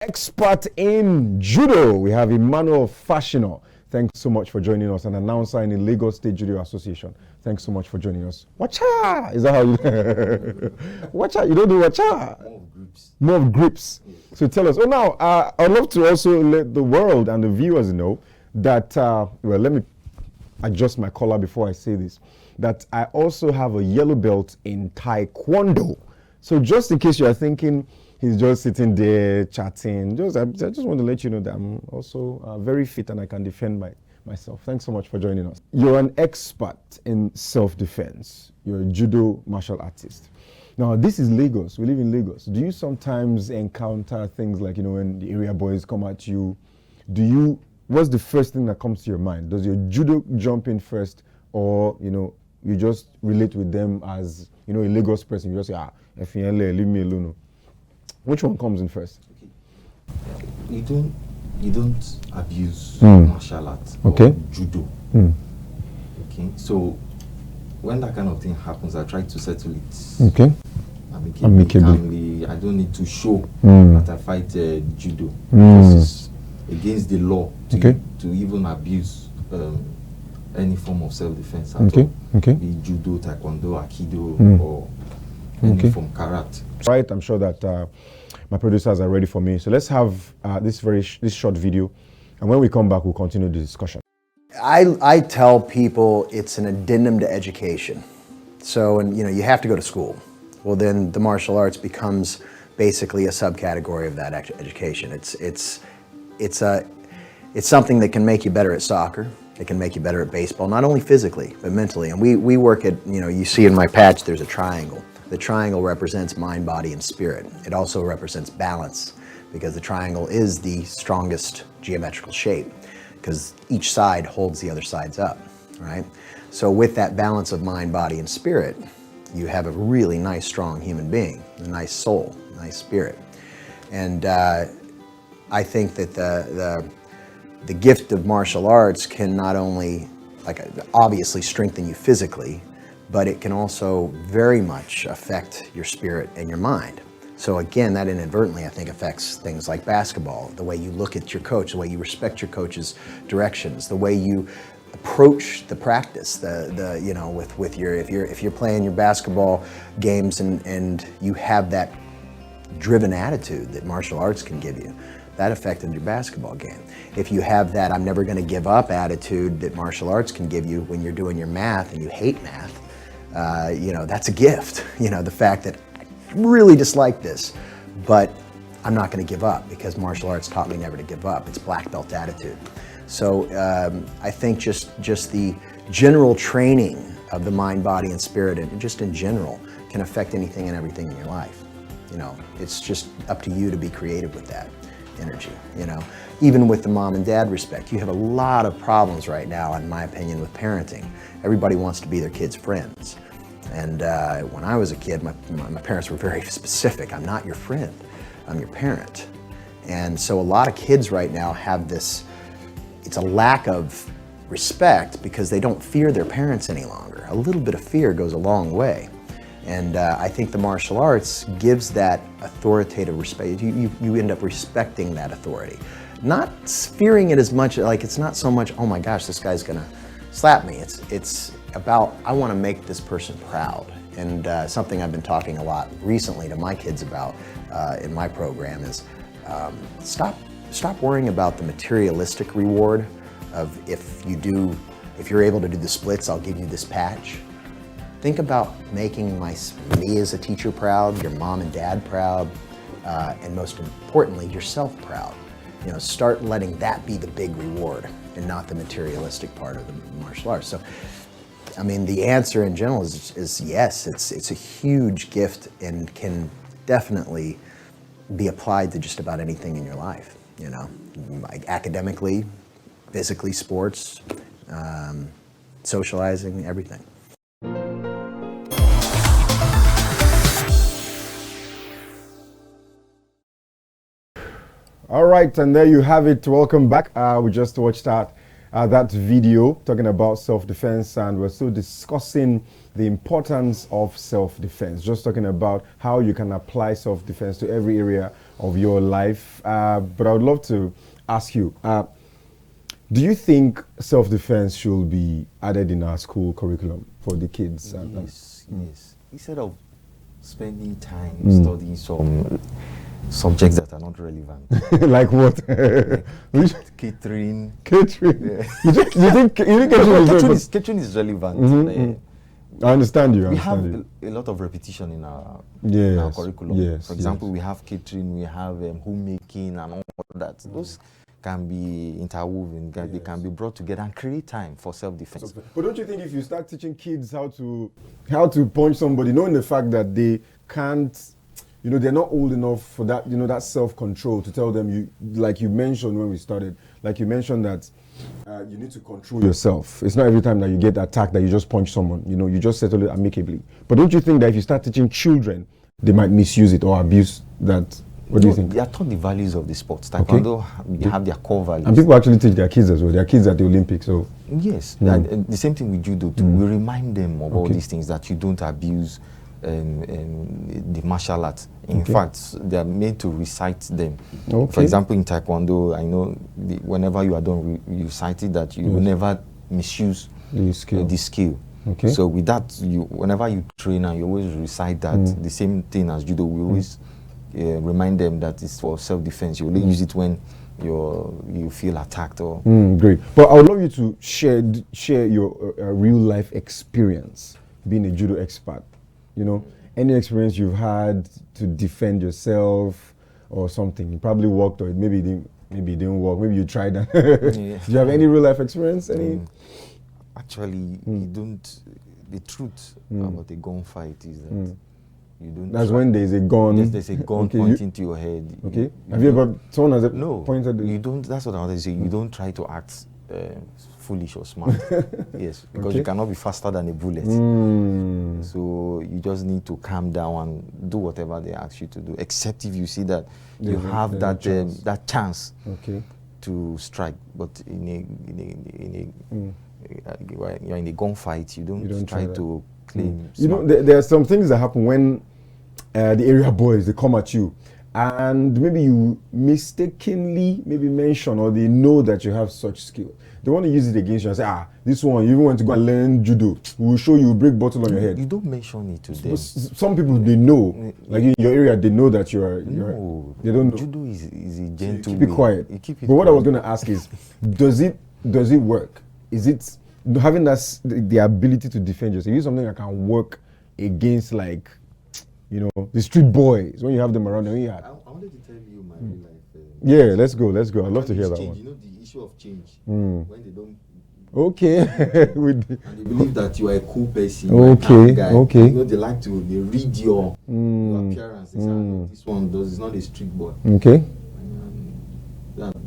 Expert in judo, we have Emmanuel Fashino. Thanks so much for joining us, an announcer in the Lagos State Judo Association. Thanks so much for joining us. Wacha! Is that how you Wacha? You don't do wacha? More of grips. More of grips. So tell us. Oh, now, I'd love to also let the world and the viewers know that, well, let me adjust my collar before I say this, that I also have a yellow belt in Taekwondo. So just in case you are thinking, he's just sitting there chatting. I just want to let you know that I'm also very fit and I can defend myself. Thanks so much for joining us. You're an expert in self-defense. You're a judo martial artist. Now, this is Lagos. We live in Lagos. Do you sometimes encounter things like, when the area boys come at you? What's the first thing that comes to your mind? Does your judo jump in first, or, you just relate with them as, a Lagos person? You just say, FNL, leave me alone. Which one comes in first? Okay. You don't abuse martial arts or judo. Okay. So when that kind of thing happens, I try to settle it. Amicably. I don't need to show that I fight judo. It's against the law to even abuse any form of self-defense at all. Be judo, taekwondo, aikido, or any form karate. Right, I'm sure that my producers are ready for me. So let's have this short video, and when we come back, we'll continue the discussion. I tell people it's an addendum to education. So, you have to go to school. Well, then the martial arts becomes basically a subcategory of that education. It's something that can make you better at soccer. It can make you better at baseball, not only physically, but mentally. And we work at, you see in my patch, there's a triangle. The triangle represents mind, body, and spirit. It also represents balance, because the triangle is the strongest geometrical shape, because each side holds the other sides up, right? So with that balance of mind, body, and spirit, you have a really nice, strong human being, a nice soul, a nice spirit. And I think that the gift of martial arts can not only, obviously strengthen you physically, but it can also very much affect your spirit and your mind. So again, that inadvertently, I think, affects things like basketball, the way you look at your coach, the way you respect your coach's directions, the way you approach the practice, if you're playing your basketball games and you have that driven attitude that martial arts can give you, that affected your basketball game. If you have that I'm never gonna give up attitude that martial arts can give you when you're doing your math and you hate math, that's a gift. The fact that I really dislike this, but I'm not going to give up because martial arts taught me never to give up. It's black belt attitude. So I think just the general training of the mind, body, and spirit, and just in general, can affect anything and everything in your life. It's just up to you to be creative with that energy. Even with the mom and dad respect, you have a lot of problems right now, in my opinion, with parenting. Everybody wants to be their kids' friends. And when I was a kid, my parents were very specific. I'm not your friend, I'm your parent. And so a lot of kids right now have this, it's a lack of respect because they don't fear their parents any longer. A little bit of fear goes a long way. And I think the martial arts gives that authoritative respect. You end up respecting that authority. Not fearing it as much, it's not so much, oh my gosh, this guy's gonna slap me. It's about, I want to make this person proud. And something I've been talking a lot recently to my kids about in my program is stop worrying about the materialistic reward of if you're able to do the splits, I'll give you this patch. Think about making me as a teacher proud, your mom and dad proud, and most importantly, yourself proud. Start letting that be the big reward and not the materialistic part of the martial arts. So, the answer in general is yes. It's a huge gift and can definitely be applied to just about anything in your life. Academically, physically, sports, socializing, everything. All right, and there you have it. Welcome back. We just watched that video talking about self-defense, and we're still discussing the importance of self-defense, just talking about how you can apply self-defense to every area of your life. But I would love to ask you, do you think self-defense should be added in our school curriculum for the kids? Yes, yes. Instead of spending time studying some subjects that are not relevant. Like what? Like catering. Catering? Yeah. You think catering is relevant? Catering is relevant. I understand you. We have a lot of repetition in our curriculum. Yes, for example, we have catering, we have homemaking and all that. Those can be interwoven, they can be brought together and create time for self-defense. But don't you think if you start teaching kids how to punch somebody, knowing the fact that they can't, they're not old enough for that, that self-control to tell them, like you mentioned when we started, like you mentioned that you need to control yourself. It's not every time that you get attacked that you just punch someone, you just settle it amicably. But don't you think that if you start teaching children, they might misuse it or abuse that? What do you think? They are taught the values of the sport. Taekwondo, they have their core values. And people actually teach their kids as well. Their kids at the Olympics. So yes, the same thing with judo too. We remind them of all these things, that you don't abuse the martial arts. In fact, they are made to recite them. For example, in Taekwondo, I know whenever you are done, you recited that you will never misuse the skill. So with that, whenever you train, and you always recite that. The same thing as judo. We always remind them that it's for self-defense. You only use it when you feel attacked or. Great. But I would love you to share your real life experience being a judo expert. Any experience you've had to defend yourself or something. You probably worked, or maybe it didn't work. Maybe you tried that. Do you have any real life experience? Actually, you don't. The truth about a gunfight is that you don't. That's when there's a gun. Yes, there's a gun pointing to your head. Okay. Have you ever? Someone has pointed. You don't. That's what I wanted to say. You don't try to act foolish or smart. Yes, because you cannot be faster than a bullet. So you just need to calm down and do whatever they ask you to do, except if you see that you have that chance to strike. But you're in a gunfight, you don't try to claim. There are some things that happen when the area boys, they come at you, and maybe you mistakenly mention, or they know that you have such skill. They want to use it against you and say, this one, you even want to go and learn judo. We will show you, break bottle on your head. You don't mention it to them. Some people, they know. Like in your area, they know that you're no, they don't know. Judo is a gentle keep it quiet. But what I was going to ask is, does it work? Is it having the ability to defend yourself? Is it something that can work against, like, the street boys when you have them around? I wanted to tell you my real life. Yeah, let's go. I'd love to hear that one. The issue of change. When they don't. Okay. And they believe that you are a cool person. Okay. Guy. Okay. They read your appearance. They say, this one is not a street boy. Okay.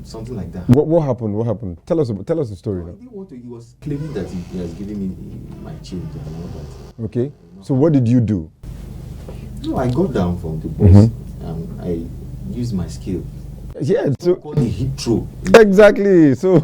Something like that. What happened? Tell us the story now. He was claiming that he has given me my change and all that. Okay. So what did you do? No, I got down from the bus and I used my skill. Yeah, so call it hip throw. Exactly. So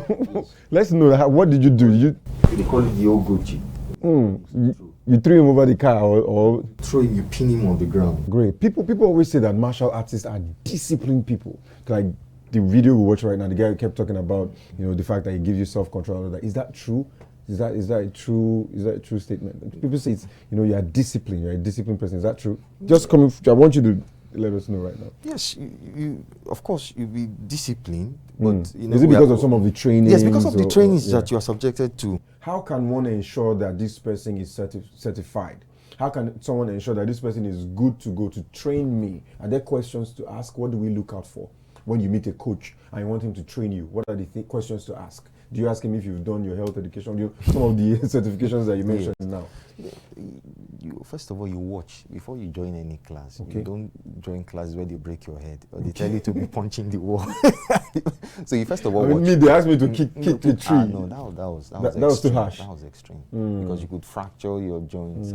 let's know what did you do? They call it the ogochi. You threw him over the car or throw him, you pin him on the ground. Great. People always say that martial artists are disciplined people. Like the video we watch right now, the guy kept talking about the fact that he gives you self-control. Is that true? Is that a true statement? People say it's you are disciplined. You're a disciplined person. Is that true? Just coming. I want you to let us know right now. Yes, you of course you'll be disciplined, but is it because of some of the trainings? Yes, because of the trainings that you are subjected to. How can one ensure that this person is certified? How can someone ensure that this person is good to go to train me? Are there questions to ask? What do we look out for when you meet a coach and you want him to train you? What are the questions to ask? Do you ask him if you've done your health education? Some of the certifications that you mentioned now. First of all, you watch before you join any class. You don't join classes where they break your head or they tell you to be punching the wall. So you first of all watch. They asked me to kick the tree. No, that was too harsh. That was extreme because you could fracture your joints.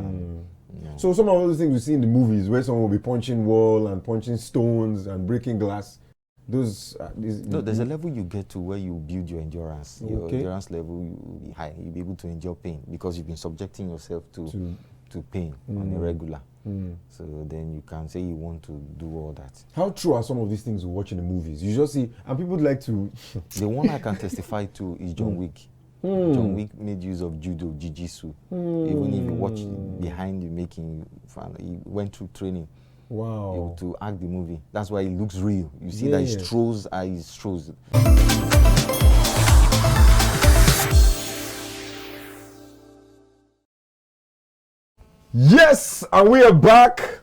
So some of those things we see in the movies where someone will be punching wall and punching stones and breaking glass. There's a level you get to where you build your endurance. Your endurance level will be high. You'll be able to endure pain because you've been subjecting yourself to to pain on a regular. So then you can say you want to do all that. How true are some of these things we watch in the movies? You just see, and people like to... The one I can testify to is John Wick. John Wick made use of judo, jiu-jitsu. Even if you watch behind the making, he went through training. Wow. To act the movie. That's why it looks real. You see that his throws are his throws. Yes, and we are back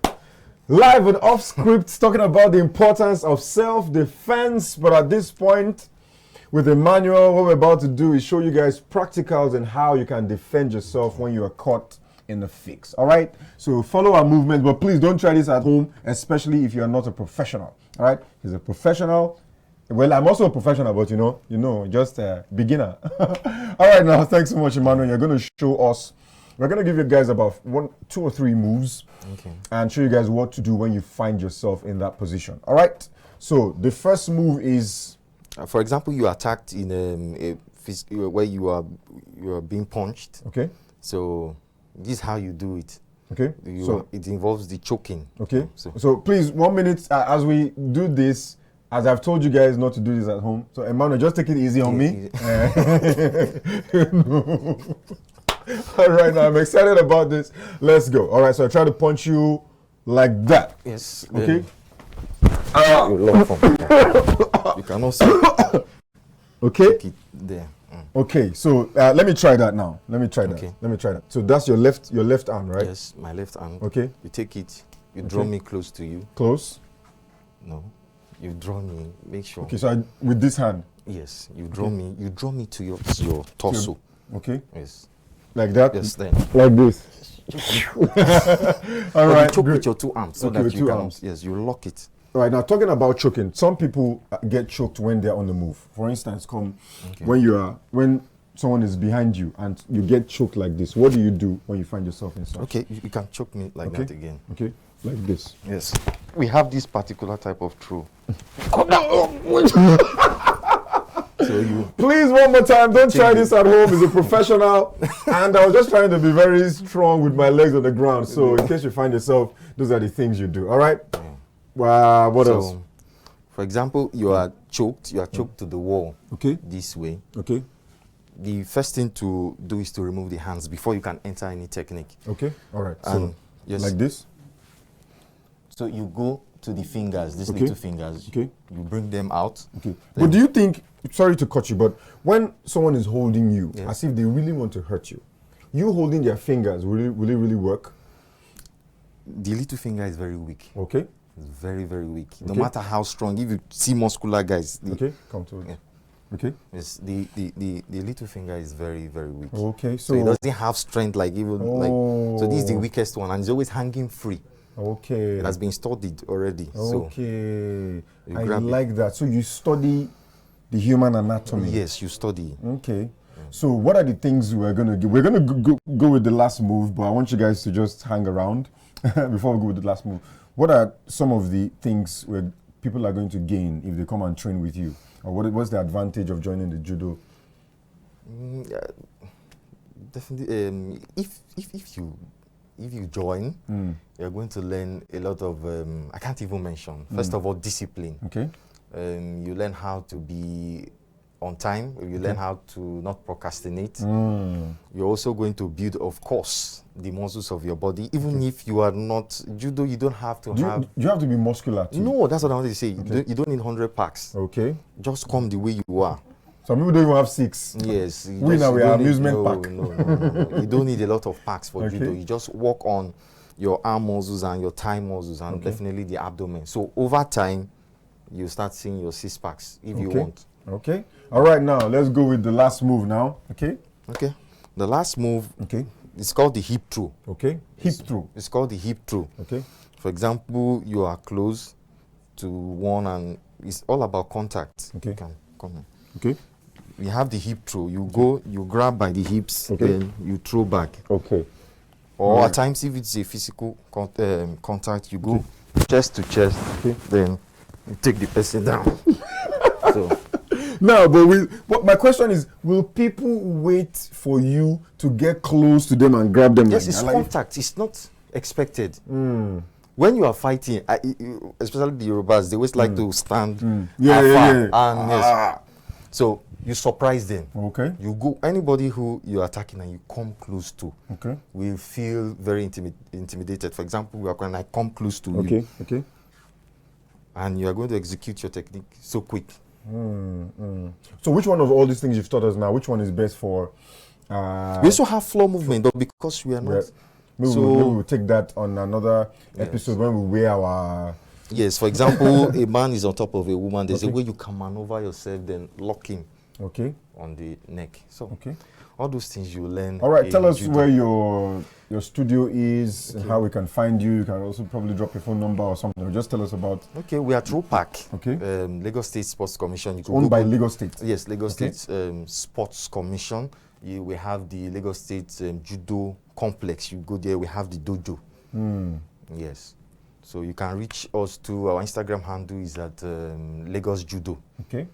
live with Offscript talking about the importance of self-defense. But at this point, with Emmanuel, what we're about to do is show you guys practicals and how you can defend yourself when you are caught in a fix. All right, so follow our movement, but please don't try this at home, especially if you are not a professional. All right, he's a professional. Well, I'm also a professional, but you know, just a beginner. All right, now thanks so much, Emmanuel. You're going to show us. We're going to give you guys about 1, 2 or 3 moves, and show you guys what to do when you find yourself in that position. All right, so the first move is, for example, you are attacked in where you are being punched. Okay. So this is how you do it. Okay. So it involves the choking. Okay. So please, 1 minute as we do this. As I've told you guys not to do this at home. So Emmanuel, just take it easy on me. No. All right, now I'm excited about this. Let's go. All right, so I try to punch you like that. Yes. Okay. You lock from you can also okay. take it there. Okay, so let me try that now. Let me try that. Okay. Let me try that. So that's your left arm, right? Yes, my left hand. Okay. You take it. You draw me close to you. Close. No. You draw me. Make sure. Okay, so with this hand. Yes. You draw me. You draw me to your torso. Okay. Yes. Like that. Yes. Then. Like this. All right. You choke with your 2 arms so okay, that you can. Arms. Yes. You lock it. All right, now talking about choking, some people get choked when they're on the move. For instance, when someone is behind you and you get choked like this, what do you do when you find yourself inside? Okay, you can choke me like that again. Okay, like this. Yes. We have this particular type of throw. So you please, one more time, don't try this at home. He's a professional, and I was just trying to be very strong with my legs on the ground. So in case you find yourself, those are the things you do. All right. Wow. What else? For example, you are choked. You are choked to the wall. Okay. This way. Okay. The first thing to do is to remove the hands before you can enter any technique. Okay. All right. And so yes. Like this. So you go to the fingers, these little fingers. Okay. You bring them out. Okay. But do you think? Sorry to cut you, but when someone is holding you, as if they really want to hurt you, you holding their fingers, will it really work? The little finger is very weak. Okay. It's very, very weak. No matter how strong, if you see muscular guys. Come to it. Okay. Yes, the little finger is very, very weak. Okay. So it doesn't have strength like even so this is the weakest one, and it's always hanging free. Okay. It has been studied already. Okay. So I like that. So you study the human anatomy. Yes, you study. Okay. So what are the things we're going to do? We're going to go with the last move, but I want you guys to just hang around before we go with the last move. What are some of the things where people are going to gain if they come and train with you? Or what's the advantage of joining the judo? Definitely. If you join, you're going to learn a lot of, I can't even mention. First of all, discipline. Okay. You learn how to be on time. You learn how to not procrastinate. You're also going to build, of course, the muscles of your body. Even if you are not judo, you don't have to have. You have to be muscular too? No, that's what I wanted to say. You don't need 100 packs. Okay. Just come the way you are. Some people don't even have 6. Yes. We are amusement pack. No. You don't need a lot of packs for judo. You just work on your arm muscles and your thigh muscles and definitely the abdomen. So over time, you start seeing your 6 packs if you want. Okay. All right, now let's go with the last move now. Okay. Okay. The last move. Okay. It's called the hip throw. Okay. Hip throw. It's called the hip throw. Okay. For example, you are close to one and it's all about contact. Okay. You can come in. Okay. You have the hip throw. You go, you grab by the hips, then you throw back. Okay. Or at times, if it's a physical contact, you go chest to chest, then you take the person down. No, but my question is, will people wait for you to get close to them and grab them? Yes, like it's that? contact. It's not expected. When you are fighting, especially the Yorubas, they always like to stand afar. And yes, so you surprise them. Okay. You go, anybody who you're attacking and you come close to, Okay. will feel very intimidated. For example, when I come close to Okay. you, Okay. and you are going to execute your technique so quick. So which one of all these things you've taught us now, which one is best for... We also have floor movement, but because we are not... Maybe we'll take that on another episode when we wear our... Yes, for example, a man is on top of a woman. There's a way you can maneuver yourself, then lock him on the neck. So all those things you learn. All right, tell us where your studio is, and how we can find you. You can also probably drop your phone number or something. Or just tell us about... Okay, we are at Park. Okay. Lagos State Sports Commission. It's owned by Lagos State? Yes, Lagos State Sports Commission. We have the Lagos State Judo Complex. You go there, we have the dojo. Yes. So you can reach us to our Instagram handle is at Lagos Judo. Okay.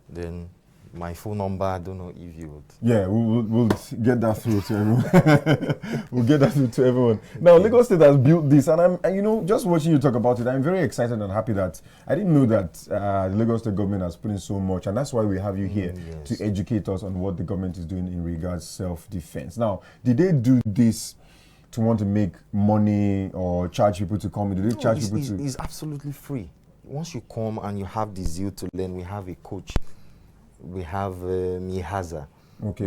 Then my phone number, I don't know if you would. Yeah, we'll get that through to everyone. We'll get that through to everyone. Now, Lagos State has built this, and just watching you talk about it, I'm very excited and happy that I didn't know that the Lagos State government has put in so much, and that's why we have you here to educate us on what the government is doing in regards to self-defense. Now, did they do this to want to make money or charge people to come? Did they charge people to? It's absolutely free. Once you come and you have the zeal to learn, we have a coach. We have Ihaza. Okay.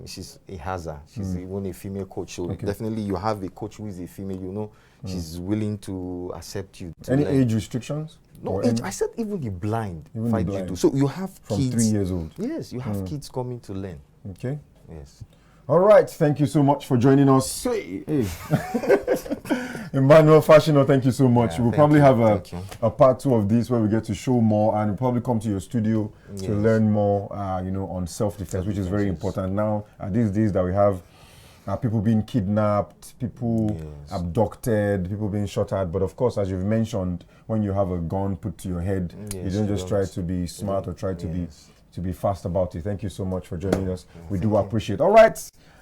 Mrs. Ihaza. She's even a female coach. So definitely you have a coach who is a female, she's willing to accept you. Any age restrictions? No, I said even the blind. Even the blind. So you have from kids. 3 years old. Yes, you have kids coming to learn. Okay. Yes. All right, thank you so much for joining us. Hey. Emmanuel Fashino, thank you so much. We'll probably have a part 2 of this where we get to show more, and we'll probably come to your studio to learn more, on self-defense, which is very important now. These days that we have people being kidnapped, people abducted, people being shot at. But of course, as you've mentioned, when you have a gun put to your head, you don't just try to be smart or try to be fast about it. Thank you so much for joining us. We do appreciate it. All right,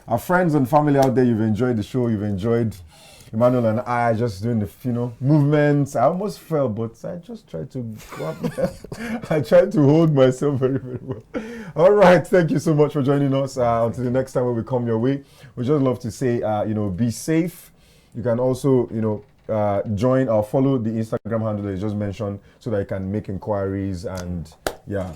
our friends and family out there, you've enjoyed the show. You've enjoyed Emmanuel and I just doing the movements. I almost fell, but I just tried to I tried to hold myself very, very well. All right, thank you so much for joining us. Until the next time when we come your way, we just love to say, be safe. You can also, join or follow the Instagram handle that you just mentioned so that you can make inquiries and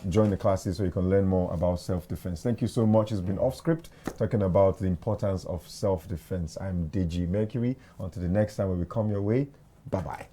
join the classes so you can learn more about self-defense. Thank you so much. It's been Offscript, talking about the importance of self-defense. I'm Deji Mercury. Until the next time when we come your way, bye-bye.